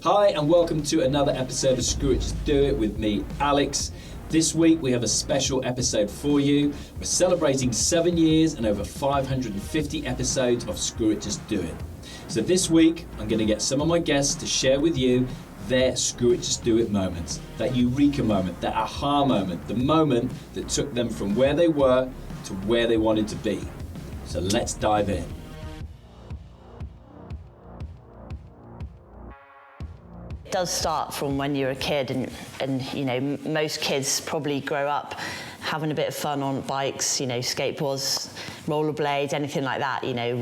Hi and welcome to another episode of Screw It Just Do It with me, Alex. This week we have a special episode for you. We're celebrating 7 years and over 550 episodes of Screw It Just Do It. So this week I'm going to get some of my guests to share with you their Screw It Just Do It moments, that eureka moment, that aha moment, the moment that took them from where they were to where they wanted to be. So let's dive in. It does start from when you're a kid, and you know, most kids probably grow up having a bit of fun on bikes, you know, skateboards, rollerblades, anything like that. You know,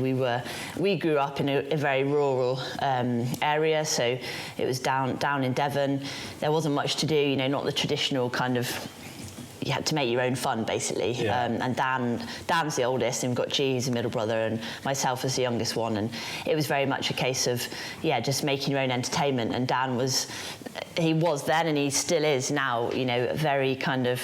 we grew up in a very rural area, so it was down in Devon. There wasn't much to do, you know, not the traditional kind of. You had to make your own fun, basically. Yeah. And Dan's the oldest, and we've got G, who's the middle brother, and myself as the youngest one. And it was very much a case of, just making your own entertainment. And Dan was then, and he still is now, you know, very kind of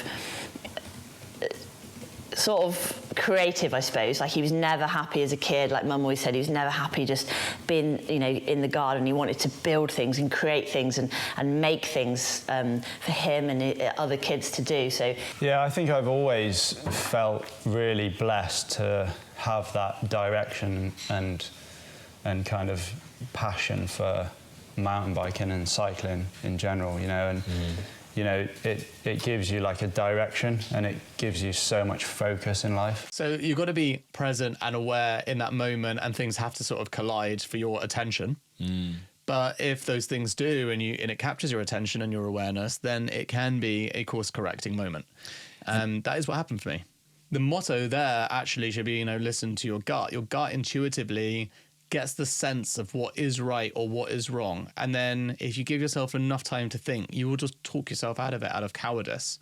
sort of creative, I suppose. Like, he was never happy as a kid. Like Mum always said, he was never happy just being, you know, in the garden. He wanted to build things and create things and make things for him and other kids to do. So yeah, I think I've always felt really blessed to have that direction and kind of passion for mountain biking and cycling in general, you know, and you know, it gives you like a direction, and it gives you so much focus in life. So you've got to be present and aware in that moment, and things have to sort of collide for your attention. But if those things do, and it captures your attention and your awareness, then it can be a course-correcting moment. And that is what happened for me. The motto there actually should be, you know, listen to your gut. Your gut intuitively gets the sense of what is right or what is wrong. And then if you give yourself enough time to think, you will just talk yourself out of it, out of cowardice.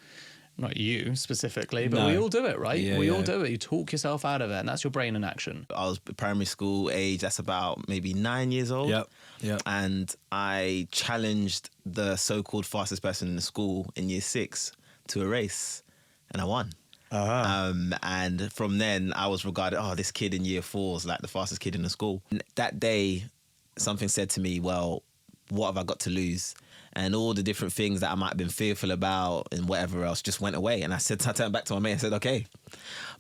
Not you specifically, but we all do it, right? We all do it. You talk yourself out of it, and that's your brain in action. I was primary school age, that's about maybe 9 years old. Yep. And I challenged the so-called fastest person in the school in year 6 to a race, and I won. And from then I was regarded, this kid in year 4 is like the fastest kid in the school. And that day, something said to me, well, what have I got to lose? And all the different things that I might have been fearful about and whatever else just went away. And I turned back to my mate and said, okay.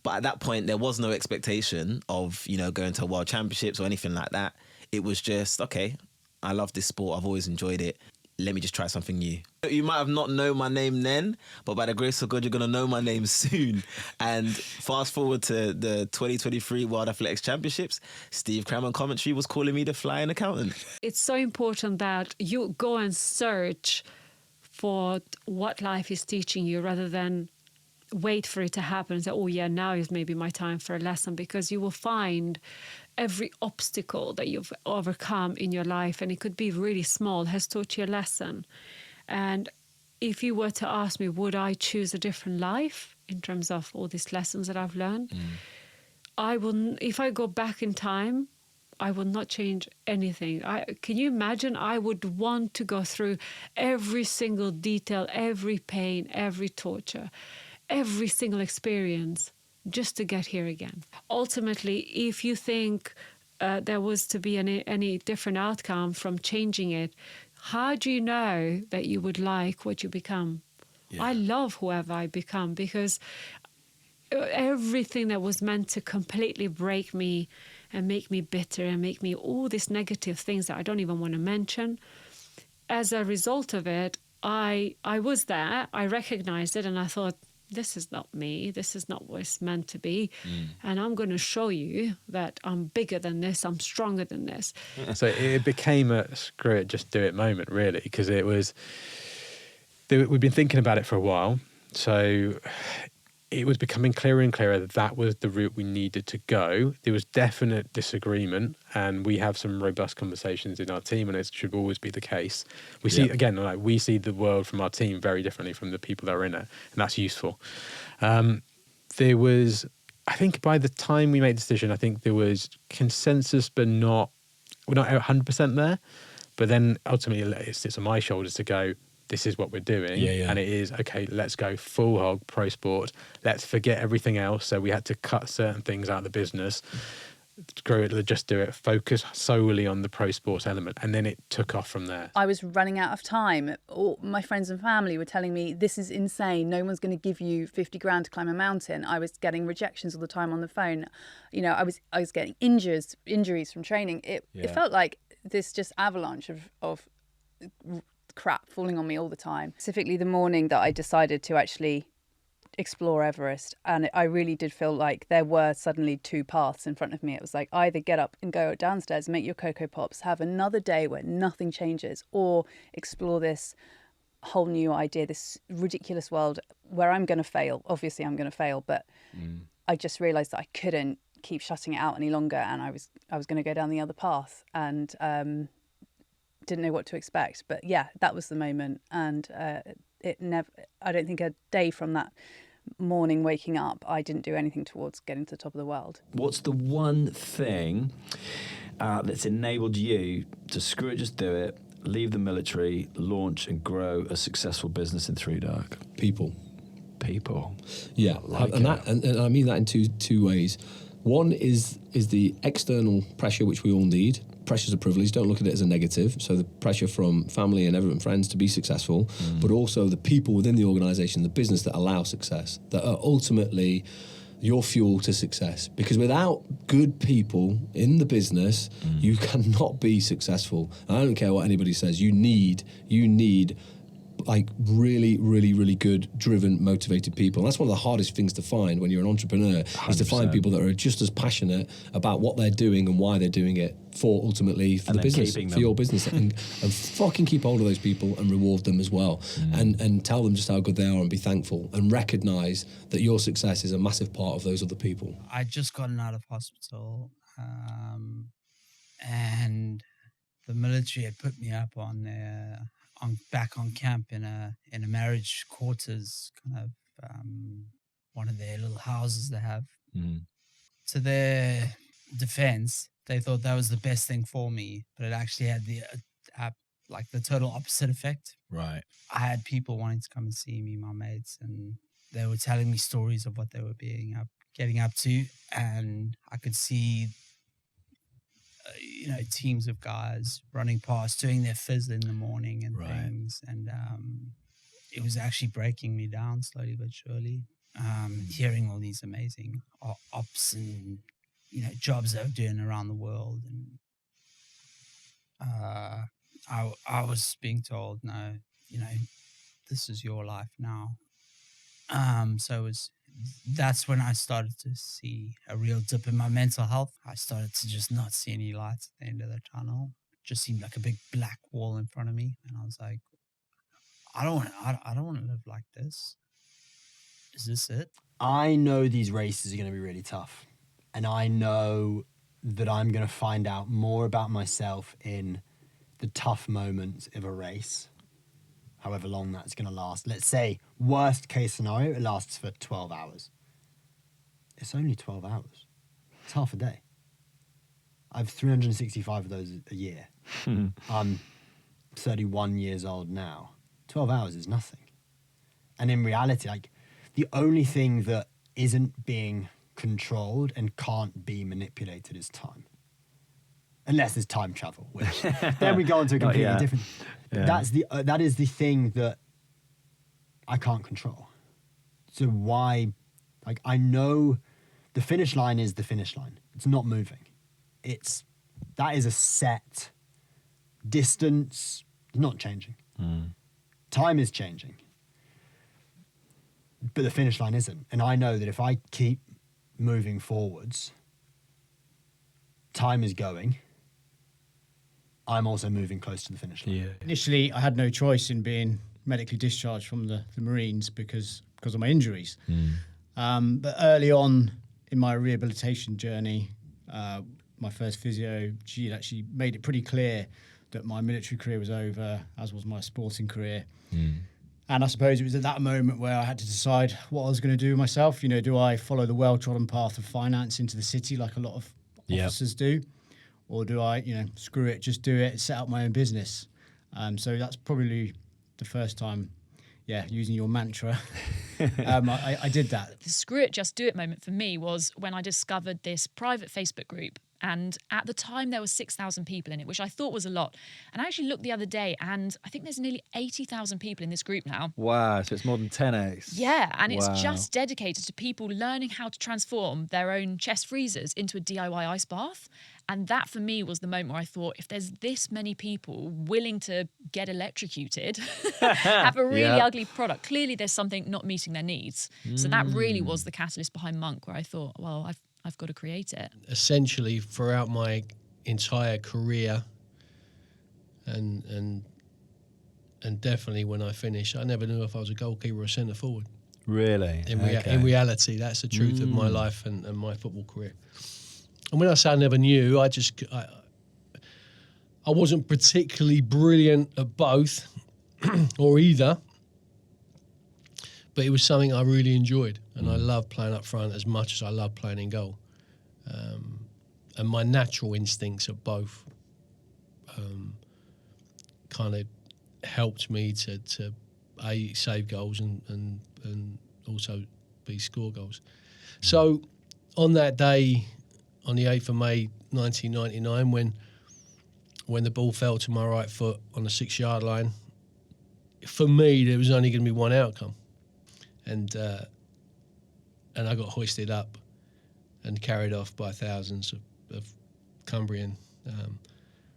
But at that point, there was no expectation of, you know, going to world championships or anything like that. It was just, okay, I love this sport. I've always enjoyed it. Let me just try something new. You might have not known my name then, but by the grace of God, you're going to know my name soon. And fast forward to the 2023 World Athletics Championships, Steve Cram on commentary was calling me the flying accountant. It's so important that you go and search for what life is teaching you rather than wait for it to happen and say, oh yeah, now is maybe my time for a lesson, because you will find every obstacle that you've overcome in your life, and it could be really small, has taught you a lesson. And if you were to ask me, would I choose a different life in terms of all these lessons that I've learned? I will. If I go back in time, I will not change anything. Can you imagine? I would want to go through every single detail, every pain, every torture, every single experience, just to get here again. Ultimately, if you think there was to be any different outcome from changing it, how do you know that you would like what you become? Yeah. I love whoever I become, because everything that was meant to completely break me and make me bitter and make me all these negative things that I don't even want to mention, as a result of it, I was there, I recognized it, and I thought, this is not me, this is not what it's meant to be, and I'm going to show you that I'm bigger than this, I'm stronger than this. So it became a screw it, just do it moment, really, because we've been thinking about it for a while, so it was becoming clearer and clearer that was the route we needed to go. There was definite disagreement, and we have some robust conversations in our team, and it should always be the case. We see, again, like, we see the world from our team very differently from the people that are in it, and that's useful. There was, I think by the time we made the decision, I think there was consensus, but we're not 100% there. But then ultimately it sits on my shoulders to go, this is what we're doing. And it is, okay, let's go full hog pro sport. Let's forget everything else. So we had to cut certain things out of the business. screw it, just do it, focus solely on the pro sports element. And then it took off from there. I was running out of time. All my friends and family were telling me, this is insane. No one's going to give you 50 grand to climb a mountain. I was getting rejections all the time on the phone. You know, I was getting injuries from training. It felt like this just avalanche of crap falling on me all the time. Specifically the morning that I decided to actually explore Everest, and I really did feel like there were suddenly two paths in front of me. It was like, either get up and go downstairs, make your Cocoa Pops, have another day where nothing changes, or explore this whole new idea, this ridiculous world where I'm going to fail. Obviously I'm going to fail, but I just realized that I couldn't keep shutting it out any longer, and I was going to go down the other path, and didn't know what to expect. But yeah, that was the moment, and I don't think a day from that morning waking up, I didn't do anything towards getting to the top of the world. What's the one thing that's enabled you to screw it, just do it, leave the military, launch and grow a successful business in Three Dark? People. Yeah, and I mean that in two ways. One is the external pressure which we all need. Pressure's a privilege, don't look at it as a negative. So the pressure from family and everyone, friends to be successful, but also the people within the organisation, the business that allow success, that are ultimately your fuel to success. Because without good people in the business, you cannot be successful. And I don't care what anybody says, you need like really, really, really good, driven, motivated people. And that's one of the hardest things to find when you're an entrepreneur, 100%. Is to find people that are just as passionate about what they're doing and why they're doing it for the business, for your business. and fucking keep hold of those people and reward them as well. And tell them just how good they are and be thankful and recognise that your success is a massive part of those other people. I'd just gotten out of hospital and the military had put me up back on camp in a marriage quarters, kind of one of their little houses they have. To their defense, they thought that was the best thing for me, but it actually had the total opposite effect. Right. I had people wanting to come and see me, my mates, and they were telling me stories of what they were getting up to, and I could see teams of guys running past, doing their fizz in the morning and things. And it was actually breaking me down slowly but surely. Hearing all these amazing ops and, jobs they were doing around the world. And I was being told, no, this is your life now. That's when I started to see a real dip in my mental health. I started to just not see any lights at the end of the tunnel. It just seemed like a big black wall in front of me. And I was like, I don't want to live like this. Is this it? I know these races are going to be really tough. And I know that I'm going to find out more about myself in the tough moments of a race, however long that's going to last. Let's say, worst case scenario, it lasts for 12 hours. It's only 12 hours. It's half a day. I have 365 of those a year. I'm 31 years old now. 12 hours is nothing. And in reality, the only thing that isn't being controlled and can't be manipulated is time. Unless there's time travel, which then we go on to a completely different... Yeah. That is the thing that I can't control. So why, I know the finish line is the finish line. It's not moving. That is a set distance, not changing. Time is changing. But the finish line isn't. And I know that if I keep moving forwards, time is going. I'm also moving close to the finish line. Yeah. Initially, I had no choice in being medically discharged from the Marines because of my injuries. But early on in my rehabilitation journey, my first physio, she had actually made it pretty clear that my military career was over, as was my sporting career. And I suppose it was at that moment where I had to decide what I was going to do myself. Do I follow the well-trodden path of finance into the city like a lot of officers do? Or do I, screw it, just do it, set up my own business? So that's probably the first time, using your mantra, I did that. The screw it, just do it moment for me was when I discovered this private Facebook group. And at the time, there were 6,000 people in it, which I thought was a lot. And I actually looked the other day, and I think there's nearly 80,000 people in this group now. Wow, so it's more than 10x. Yeah, and it's Wow. just dedicated to people learning how to transform their own chest freezers into a DIY ice bath. And that, for me, was the moment where I thought, if there's this many people willing to get electrocuted, have a really ugly product, clearly there's something not meeting their needs. So that really was the catalyst behind Monk, where I thought, well, I've got to create it. Essentially, throughout my entire career, and definitely when I finished, I never knew if I was a goalkeeper or centre forward. Really? In reality, that's the truth of my life and my football career. And when I say I never knew, I wasn't particularly brilliant at both or either, but it was something I really enjoyed, and I loved playing up front as much as I loved playing in goal. And my natural instincts at both kind of helped me to A, save goals and also B, score goals. So on that day, on the 8th of May 1999, when the ball fell to my right foot on the 6-yard line, for me there was only going to be one outcome, and I got hoisted up and carried off by thousands of Cumbrian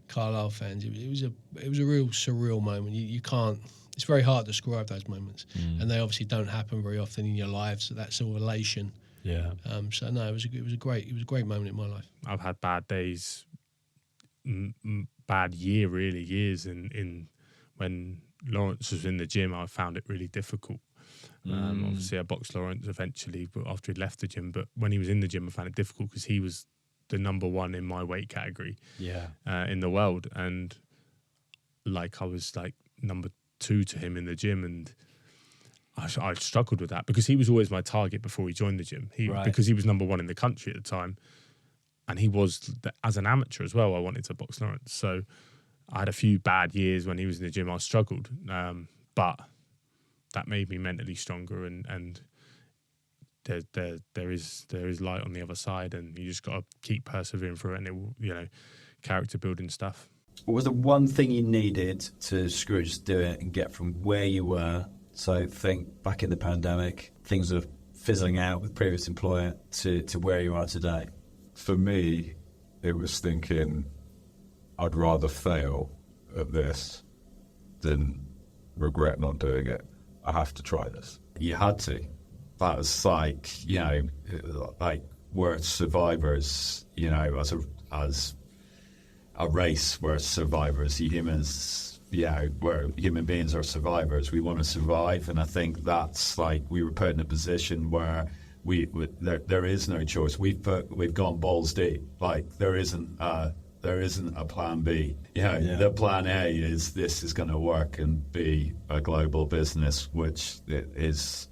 Carlisle fans. It was a real surreal moment. You can't. It's very hard to describe those moments, and they obviously don't happen very often in your lives. So that sort of elation. Yeah. So no, it was a great moment in my life. I've had bad days, bad years in when Lawrence was in the gym. I found it really difficult. Obviously, I boxed Lawrence eventually, but after he'd left the gym. But when he was in the gym, I found it difficult because he was the number one in my weight category, in the world, and like I was like number 2 to him in the gym, and I struggled with that because he was always my target before he joined the gym. Because he was number 1 in the country at the time, and he was as an amateur as well. I wanted to box Lawrence, so I had a few bad years when he was in the gym. I struggled, but that made me mentally stronger, and there is light on the other side, and you just got to keep persevering through it, and it will, character building stuff. What was the one thing you needed to screw it, just do it and get from where you were? So think back in the pandemic, things were fizzling out with previous employer to where you are today. For me, it was thinking I'd rather fail at this than regret not doing it. I have to try this. You had to. That was like, we're survivors, as a race, we're survivors. Humans, we're human beings are survivors. We want to survive, and I think that's like we were put in a position where there is no choice. We've gone balls deep. Like there isn't a plan B. The plan A is this is going to work and be a global business, which it is,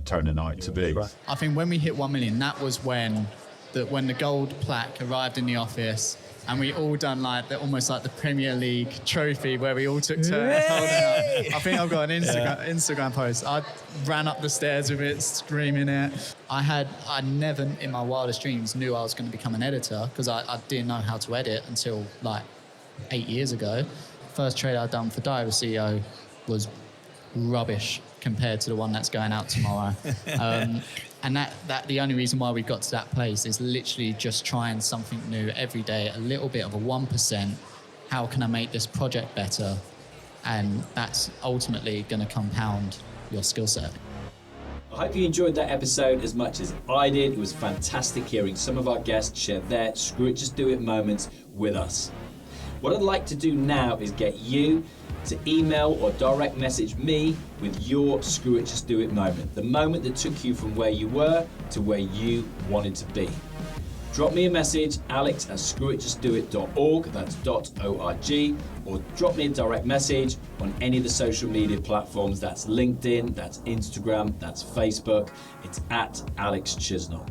turning out to be. I think when we hit 1 million, that was when the gold plaque arrived in the office, and we all done almost like the Premier League trophy where we all took turns holding it up. I think I've got an Instagram post. I ran up the stairs with it, screaming it. I never in my wildest dreams knew I was going to become an editor, because I didn't know how to edit until 8 years ago. First trade I'd done for Diary CEO was rubbish compared to the one that's going out tomorrow. And that the only reason why we got to that place is literally just trying something new every day, a little bit of a 1%. How can I make this project better? And that's ultimately going to compound your skill set. I hope you enjoyed that episode as much as I did. It was fantastic hearing some of our guests share their screw it, just do it moments with us. What I'd like to do now is get you to email or direct message me with your screw it, just do it moment. The moment that took you from where you were to where you wanted to be. Drop me a message, alex@screwitjustdoit.org, that's .org, or drop me a direct message on any of the social media platforms. That's LinkedIn, that's Instagram, that's Facebook. It's @Alex Chisnell.